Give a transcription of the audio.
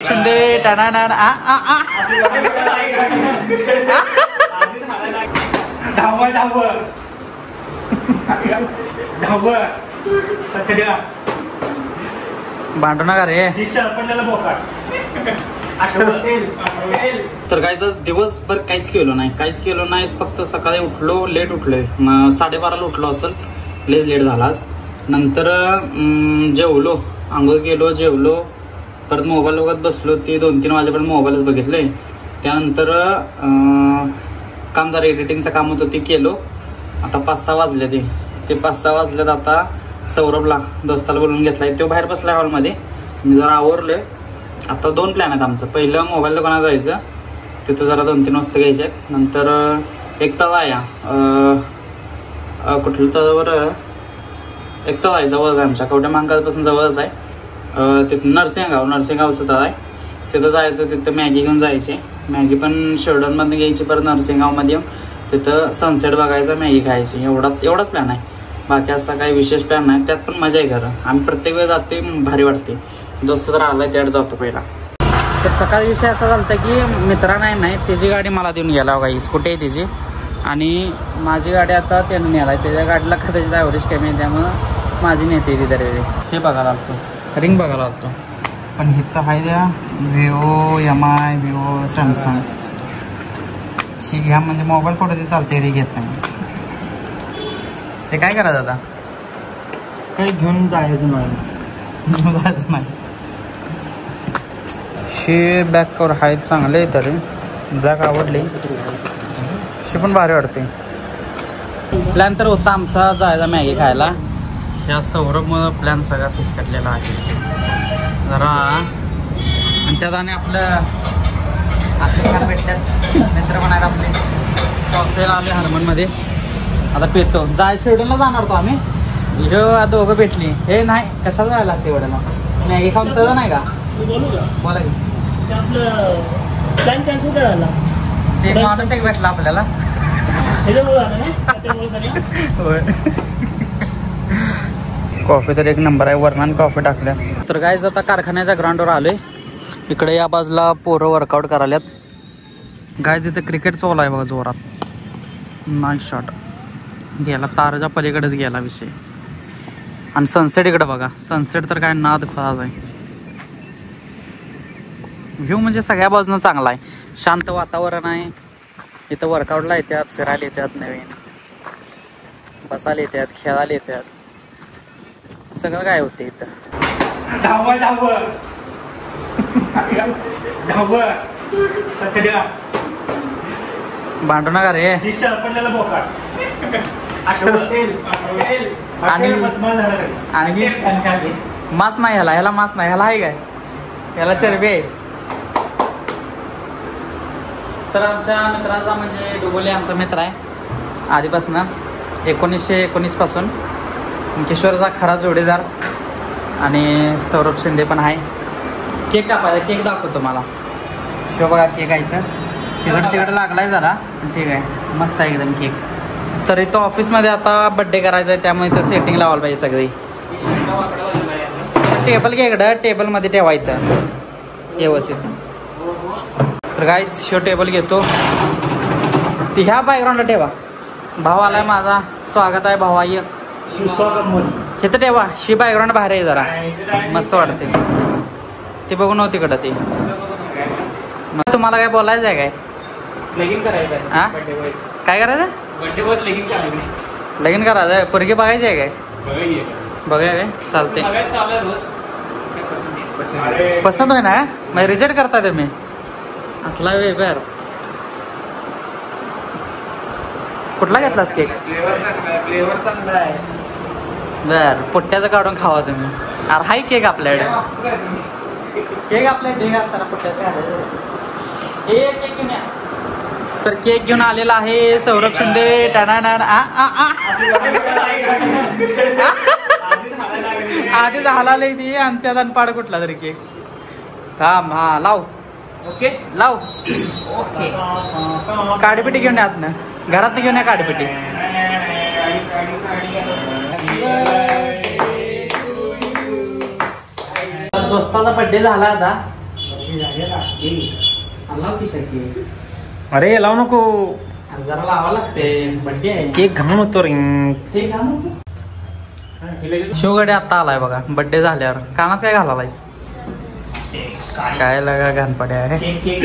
शिंदे टाणाणाण आ आ आ धावं धावं धावं सत्या भांडू नका रे. पडलेला बोकाड. तर काहीच दिवसभर काहीच केलो नाही. फक्त सकाळी उठलो, लेट उठलोय. 12:30ला उठलो असेल, लेट झाला आज. नंतर जेवलो, आंघोळ केलो, जेवलो, परत मोबाईल बघत बसलो. ते 2-3 वाजेपर्यंत मोबाईलच बघितले. त्यानंतर काम जरा एडिटिंगचं काम होतं ते केलो. आता 5-6 वाजले. ते 5-6 वाजल्यात. आता सौरभला दोस्ताला बोलून घेतलाय, तो बाहेर बसलाय हॉलमध्ये. मी जरा आवरलोय. आता 2 प्लॅन आहेत आमचं. पहिलं मोबाईल दुकानात जायचं, तिथं जरा 2-3 वस्तू घ्यायच्या आहेत. नंतर एक तळा या कुठलं तळावर एक तळा आहे, जवळच आहे आमच्या कवठ्या महांकाळपासून जवळच आहे. तिथं नरसिंहगावचं तळा आहे, तिथं जायचं. तिथं मॅगी घेऊन जायची. मॅगी पण शेवडनमधून घ्यायची, परत नरसिंहगावमध्ये येऊन तिथं सनसेट बघायचा, मॅगी खायची. एवढाच प्लॅन आहे. बाकी असा काही विशेष प्लॅन नाही. त्यात पण मजा आहे खरं. आम्ही प्रत्येक वेळ जाते, भारी वाटते. दोस्त तर आलाय त्यात जातो पहिला. तर सकाळी विषय असा झाला की मित्रा नाही त्याची गाडी मला देऊन गेला बघा. ही स्कूटी आहे त्याची, आणि माझी गाडी आता त्यानं नेला आहे. त्याच्या गाडीला त्याची ॲव्हरेज कमी आहे, त्यामुळं माझी नेते ती दरवेळी. हे बघायला आलतो, रिंग बघायला आलतो. पण इथं आहे द्या विवो, MI, विवो, सॅमसंग. शी घ्या म्हणजे मोबाईल पडू चालते, रे घेत नाही. हे काय करायचं आता? काही घेऊन जायचं नाही. शी बॅक कवर आहेत चांगले तरी. ब्लॅक आवडली, शी पण भारी वाटते. प्लॅन तर होता आमचा जायचा मॅगी खायला. ह्या सौरभमुळं प्लॅन सगळा फिसकटलेला आहे जरा. आणि त्यात आणि आपले भेटल्यात मित्र पण आहेत आपले. कॉफेला आले हरमनमध्ये, आता पेतो. शेवड्याला जाणार होतो आम्ही. दोघं भेटली. हे नाही कशाला जायला लागते एवढ्याला? मॅगी खाऊन तर नाही का? बोला की. प्लॅन कॅन्सल करायला ते माणूस एक भेटला आपल्याला. कॉफी तर एक नंबर आहे. वर्णन कॉफी टाकल्या. तर काय आता कारखान्याच्या ग्राउंडवर आलोय. इकडे या बाजूला पोरं वर्कआउट करायल्यात. गायज इथं क्रिकेट चालू आहे बघा जोरात. नाईस शॉट गेला, ताराच्या पलीकडेच गेला विषय. आणि सनसेट इकडे बघा. सनसेट तर काय नाद खराब आहे. व्ह्यू म्हणजे सगळ्या बाजूनं चांगला आहे. शांत वातावरण आहे. इथं वर्कआउटला येतात, फिरायला येतात, नवीन बसायला येतात, खेळायला येतात, सगळं काय होते इथं. भांडू नका रे. पडलेला बोकाड. आणि मास नाही ह्याला मास नाही. ह्याला आहे काय? ह्याला चरबी आहे. तर आमच्या मित्राचा म्हणजे डुबोली आमचा मित्र आहे आधीपासून. 1919 पासून. किशोरचा खरा जोडीदार. आणि सौरभ शिंदे पण आहे. केक कापायचा, केक दाखवतो मला. शिव बघा केक आहे इथं. तिकडे लागलाय जरा, ठीक आहे, मस्त आहे एकदम केक. तर इथं ऑफिसमध्ये आता बड्डे करायचा आहे, त्यामुळे इथं सेटिंग लावायला पाहिजे सगळी. टेबल घ्या इकडं, टेबलमध्ये ठेवा इथं व्यवस्थित. तर गाईज शो टेबल घेतो, ती ह्या बॅकग्राऊंडला ठेवा. भाव आलाय माझा, स्वागत आहे भावा. इथं ठेवा. शी बॅकग्राऊंड बाहेर आहे जरा, मस्त वाटते. ते बघू नव्हती तिकडं ते. मग तुम्हाला काय बोलायचं आहे काय? लगीन करायचं. हा काय करायचं? लगीन करायचं आहे. पोरगी बघायची आहे काय? बघाय काय? चालते. पसंत होय ना? मग रिजेक्ट करता तुम्ही असला वेळ. कुठला घेतलास केक? फ्लेवर चांगला आहे. बर पुट्ट्याचं काढून खावा तुम्ही. अरे हाय केक आपल्याकडे. केक आपल्या ढेग असताना पुट्ट्याचं खायचं. हे केक घेऊन या. तर केक घेऊन आलेला आहे सौरभ शिंदे. टाणाणाण आ आ आ आधी झाला ती आणि त्यात अनपाड कुठला तरी केक. थांब. हा लाव. ओके लाव. ओके. काडीपिटी घेऊन यात ना, घरात घेऊन या काडीपिटी. दोस्ताचा बड्डे झाला आता. लाव की शक्य अरे लावू नको जरा लावा लागते बड्डे आहे केक घालून होतो रे ते शिवगडे आता आलाय बघा बड्डे झाल्यावर कानात काय घालायस काय लगा घाणपड्या आहे केक